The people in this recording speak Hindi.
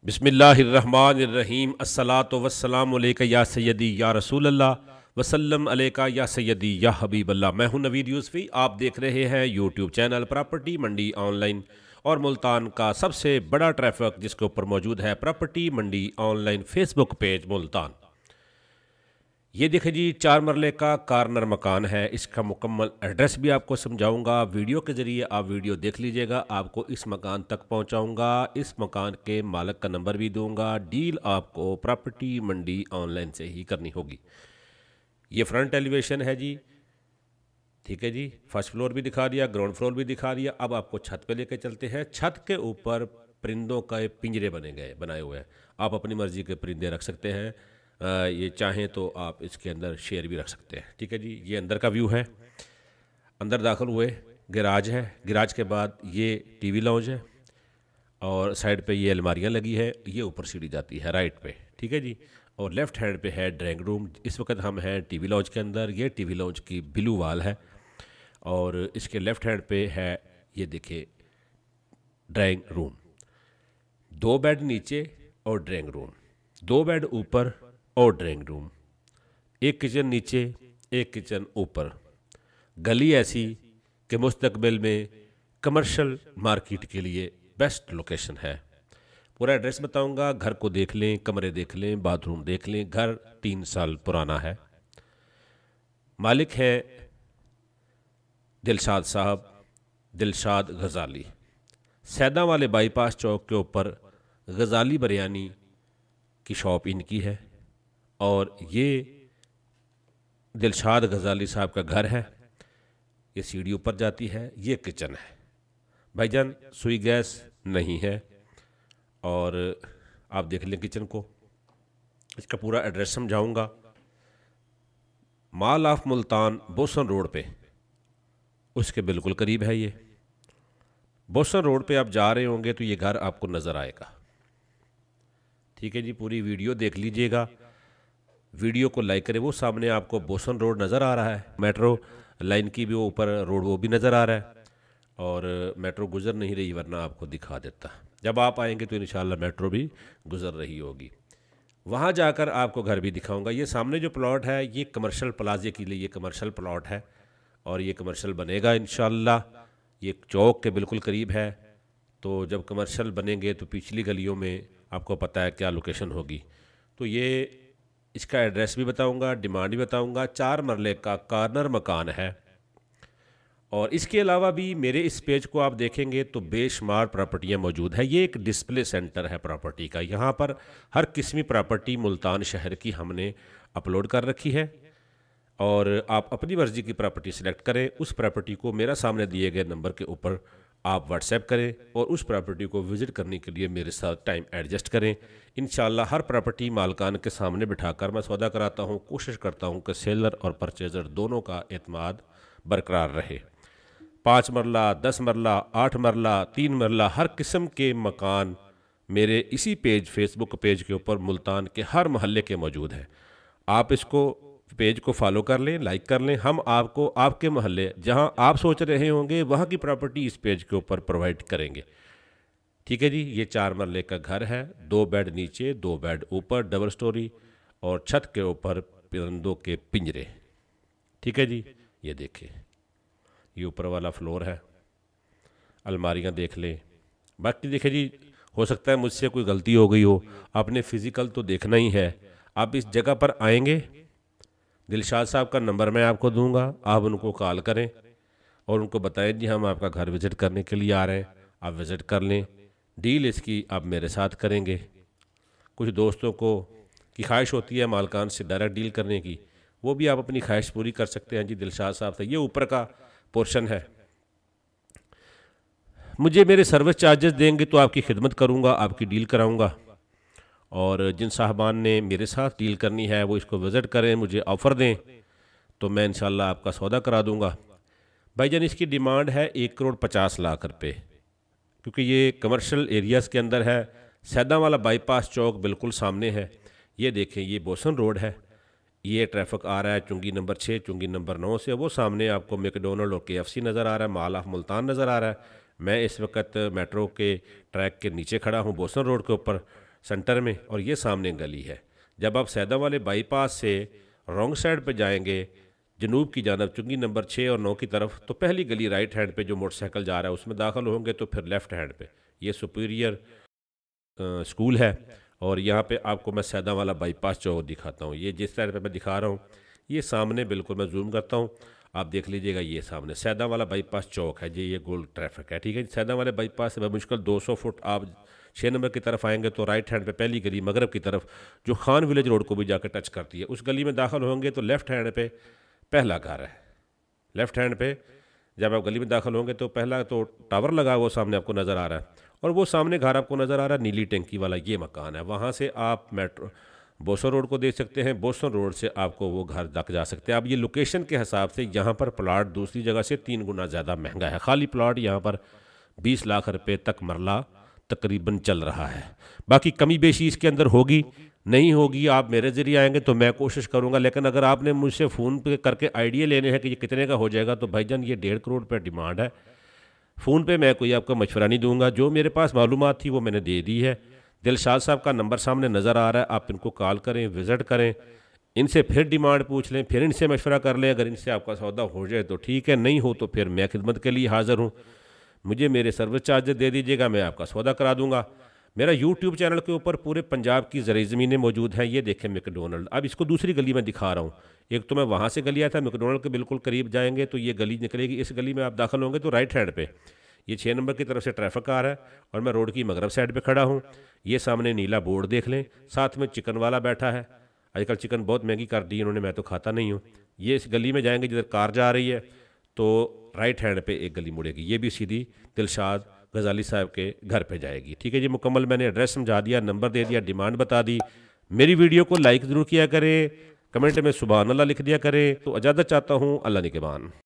बिस्मिल्लाहिर्रहमानिर्रहीम अस्सलातु वस्सलामु अलैका या सय्यदी या रसूल अल्लाह वसल्लम अलैका या सय्यदी या हबीब अल्लाह। मैं हूं नवीद यूसुफी। आप देख रहे हैं यूट्यूब चैनल प्रॉपर्टी मंडी ऑनलाइन और मुल्तान का सबसे बड़ा ट्रैफिक जिसके ऊपर मौजूद है प्रॉपर्टी मंडी ऑनलाइन फेसबुक पेज मुल्तान। ये देखिए जी, 4 मरले का कार्नर मकान है। इसका मुकम्मल एड्रेस भी आपको समझाऊंगा। वीडियो के ज़रिए आप वीडियो देख लीजिएगा, आपको इस मकान तक पहुंचाऊंगा। इस मकान के मालिक का नंबर भी दूंगा। डील आपको प्रॉपर्टी मंडी ऑनलाइन से ही करनी होगी। ये फ्रंट एलिवेशन है जी, ठीक है जी। फर्स्ट फ्लोर भी दिखा दिया, ग्राउंड फ्लोर भी दिखा दिया। अब आपको छत पे लेके चलते हैं। छत के ऊपर परिंदों का पिंजरे बनाए हुए हैं। आप अपनी मर्ज़ी के परिंदे रख सकते हैं। ये चाहें तो आप इसके अंदर शेर भी रख सकते हैं, ठीक है जी। ये अंदर का व्यू है। अंदर दाखिल हुए, गैराज है। गैराज के बाद ये टीवी लाउंज है और साइड पे ये अलमारियां लगी है। ये ऊपर सीढ़ी जाती है राइट पे, ठीक है जी। और लेफ़्ट हैंड पे है ड्राइंग रूम। इस वक्त हम हैं टीवी लाउंज के अंदर। ये टीवी लाउंज की ब्लू वाल है और इसके लेफ़्ट हैंड पे है, ये देखिए, ड्राइंग रूम। 2 बेड नीचे और ड्राइंग रूम, 2 बेड ऊपर और ड्राइंग रूम, एक किचन नीचे, एक किचन ऊपर। गली ऐसी कि मुस्तकबिल में कमर्शियल मार्केट के लिए बेस्ट लोकेशन है। पूरा एड्रेस बताऊंगा। घर को देख लें, कमरे देख लें, बाथरूम देख लें। घर 3 साल पुराना है। मालिक हैं दिलशाद साहब, दिलशाद गज़ाली। सैदा वाले बाईपास चौक के ऊपर गज़ाली बिरयानी की शॉप इनकी है और ये दिलशाद गज़ाली साहब का घर है। ये सीढ़ी ऊपर जाती है। ये किचन है भाईजान, सुई गैस नहीं है। और आप देख लें किचन को। इसका पूरा एड्रेस समझाऊंगा। Mall of Multan boson road पे, उसके बिल्कुल करीब है ये। बोसन रोड पे आप जा रहे होंगे तो ये घर आपको नज़र आएगा, ठीक है जी। पूरी वीडियो देख लीजिएगा। वीडियो को लाइक करें। वो सामने आपको बोसन रोड नज़र आ रहा है, मेट्रो लाइन की भी वो ऊपर रोड वो भी नज़र आ रहा है। और मेट्रो गुज़र नहीं रही, वरना आपको दिखा देता। जब आप आएंगे तो इंशाल्लाह मेट्रो भी गुज़र रही होगी। वहाँ जाकर आपको घर भी दिखाऊंगा। ये सामने जो प्लॉट है ये कमर्शियल प्लाजे के लिए ये कमर्शियल प्लॉट है और ये कमर्शियल बनेगा इंशाल्लाह। ये चौक के बिल्कुल करीब है। तो जब कमर्शियल बनेंगे तो पिछली गलियों में आपको पता है क्या लोकेशन होगी। तो ये इसका एड्रेस भी बताऊंगा, डिमांड भी बताऊंगा। 4 मरले का कार्नर मकान है। और इसके अलावा भी मेरे इस पेज को आप देखेंगे तो बेशुमार प्रॉपर्टियां मौजूद है। ये एक डिस्प्ले सेंटर है प्रॉपर्टी का। यहाँ पर हर किस्मी प्रॉपर्टी मुल्तान शहर की हमने अपलोड कर रखी है और आप अपनी मर्ज़ी की प्रॉपर्टी सिलेक्ट करें। उस प्रॉपर्टी को मेरा सामने दिए गए नंबर के ऊपर आप व्हाट्सएप करें और उस प्रॉपर्टी को विज़िट करने के लिए मेरे साथ टाइम एडजस्ट करें। इंशाल्लाह हर प्रॉपर्टी मालकान के सामने बिठाकर मैं सौदा कराता हूँ। कोशिश करता हूँ कि सेलर और परचेज़र दोनों का एतमाद बरकरार रहे। 5 मरला, 10 मरला, 8 मरला, 3 मरला, हर किस्म के मकान मेरे इसी पेज, फेसबुक पेज के ऊपर मुल्तान के हर महल्ले के मौजूद हैं। आप इसको पेज को फॉलो कर लें, लाइक कर लें। हम आपको आपके मोहल्ले जहां आप सोच रहे होंगे वहां की प्रॉपर्टी इस पेज के ऊपर प्रोवाइड करेंगे, ठीक है जी। ये 4 मरले का घर है। 2 बेड नीचे, 2 बेड ऊपर, डबल स्टोरी और छत के ऊपर परिंदों के पिंजरे, ठीक है जी। ये देखिए, ये ऊपर वाला फ्लोर है। अलमारियां देख लें। बाकी देखिए जी, हो सकता है मुझसे कोई गलती हो गई हो। आपने फ़िज़िकल तो देखना ही है। आप इस जगह पर आएंगे, दिलशाद साहब का नंबर मैं आपको दूंगा। आप उनको कॉल करें और उनको बताएं जी हम आपका घर विज़िट करने के लिए आ रहे हैं। आप विज़िट कर लें। डील इसकी आप मेरे साथ करेंगे। कुछ दोस्तों को की ख्वाहिश होती है मालकान से डायरेक्ट डील करने की, वो भी आप अपनी ख्वाहिश पूरी कर सकते हैं जी दिलशाद साहब से। ये ऊपर का पोर्शन है। मुझे मेरे सर्विस चार्जेस देंगे तो आपकी खिदमत करूँगा, आपकी डील कराऊँगा। और जिन साहबान ने मेरे साथ डील करनी है वो इसको विज़िट करें, मुझे ऑफ़र दें तो मैं इंशाल्लाह आपका सौदा करा दूंगा। भाईजान इसकी डिमांड है 1,50,00,000 रुपये, क्योंकि ये कमर्शियल एरियाज़ के अंदर है। सैदा वाला बाईपास चौक बिल्कुल सामने है। ये देखें, ये बोसन रोड है। ये ट्रैफिक आ रहा है चुंगी नंबर 6, चुंगी नंबर 9 से। वो सामने आपको मैकडोनल्ड और KFC नज़र आ रहा है। मॉल ऑफ मुल्तान नज़र आ रहा है। मैं इस वक्त मेट्रो के ट्रैक के नीचे खड़ा हूँ बोसन रोड के ऊपर। सेंटर में, और ये सामने गली है। जब आप सैदा वाले बाईपास से रॉन्ग साइड पे जाएंगे जनूब की जानब, चुंगी नंबर 6 और 9 की तरफ, तो पहली गली राइट हैंड पे जो मोटरसाइकिल जा रहा है उसमें दाखिल होंगे तो फिर लेफ़्ट हैंड पे ये सुपीरियर स्कूल है। और यहाँ पे आपको मैं सैदा वाला बाईपास चौक दिखाता हूँ। ये जिस तरह पे मैं दिखा रहा हूँ, ये सामने बिल्कुल मैं जूम करता हूँ, आप देख लीजिएगा, ये सामने सैदा वाला बाईपास चौक है जी। ये गोल ट्रैफिक है, ठीक है। सैदा वाले बाईपास से मुश्किल 200 फुट आप 6 नंबर की तरफ आएंगे तो राइट हैंड पे पहली गली मगरब की तरफ जो खान विलेज रोड को भी जाकर टच करती है, उस गली में दाखिल होंगे तो लेफ़्ट हैंड पे पहला घर है। लेफ़्ट हैंड पे जब आप गली में दाखिल होंगे तो पहला तो टावर लगा वो सामने आपको नज़र आ रहा है, और वो सामने घर आपको नज़र आ रहा है नीली टंकी वाला, ये मकान है। वहाँ से आप मेट्रो बोस्टन रोड को देख सकते हैं, बोस्टन रोड से आपको वो घर तक जा सकते हैं। अब ये लोकेशन के हिसाब से यहाँ पर प्लाट दूसरी जगह से 3 गुना ज़्यादा महंगा है। खाली प्लाट यहाँ पर 20 लाख रुपए तक मरला तकरीबन चल रहा है। बाकी कमी बेशी इसके अंदर होगी नहीं होगी, आप मेरे ज़रिए आएंगे तो मैं कोशिश करूँगा, लेकिन अगर आपने मुझसे फ़ोन पे करके आइडिया लेने हैं कि ये कितने का हो जाएगा, तो भाईजान ये 1.5 करोड़ रुपये डिमांड है। फ़ोन पे मैं कोई आपको मशवरा नहीं दूंगा, जो मेरे पास मालूमात थी वो मैंने दे दी है। दिलशाद साहब का नंबर सामने नज़र आ रहा है, आप इनको कॉल करें, विज़िट करें, इनसे फिर डिमांड पूछ लें, फिर इनसे मशवरा कर लें। अगर इनसे आपका सौदा हो जाए तो ठीक है, नहीं हो तो फिर मैं खिदमत के लिए हाज़िर हूँ। मुझे मेरे सर्विस चार्जेस दे दीजिएगा, मैं आपका सौदा करा दूँगा। मेरा यूट्यूब चैनल के ऊपर पूरे पंजाब की ज़रूरी ज़मीनें मौजूद हैं। ये देखें मैकडोनल्ड, अब इसको दूसरी गली में दिखा रहा हूँ। एक तो मैं वहाँ से गली आया था, मैकडोनल्ड के बिल्कुल करीब जाएंगे तो ये गली निकलेगी। इस गली में आप दाखिल होंगे तो राइट हैंड पे ये 6 नंबर की तरफ से ट्रैफिक आ रहा है, और मैं रोड की मगरब साइड पे खड़ा हूँ। ये सामने नीला बोर्ड देख लें, साथ में चिकन वाला बैठा है। आजकल चिकन बहुत महंगी कर दी इन्होंने, मैं तो खाता नहीं हूँ। ये इस गली में जाएंगे जिधर कार जा रही है तो राइट हैंड पे एक गली मुड़ेगी, ये भी सीधी दिलशाद गजाली साहब के घर पे जाएगी। ठीक है जी, मुकम्मल मैंने एड्रेस समझा दिया, नंबर दे दिया, डिमांड बता दी। मेरी वीडियो को लाइक ज़रूर किया करें, कमेंट में सुभान अल्लाह लिख दिया करें। तो इजाज़त चाहता हूँ, अल्लाह निगहबान।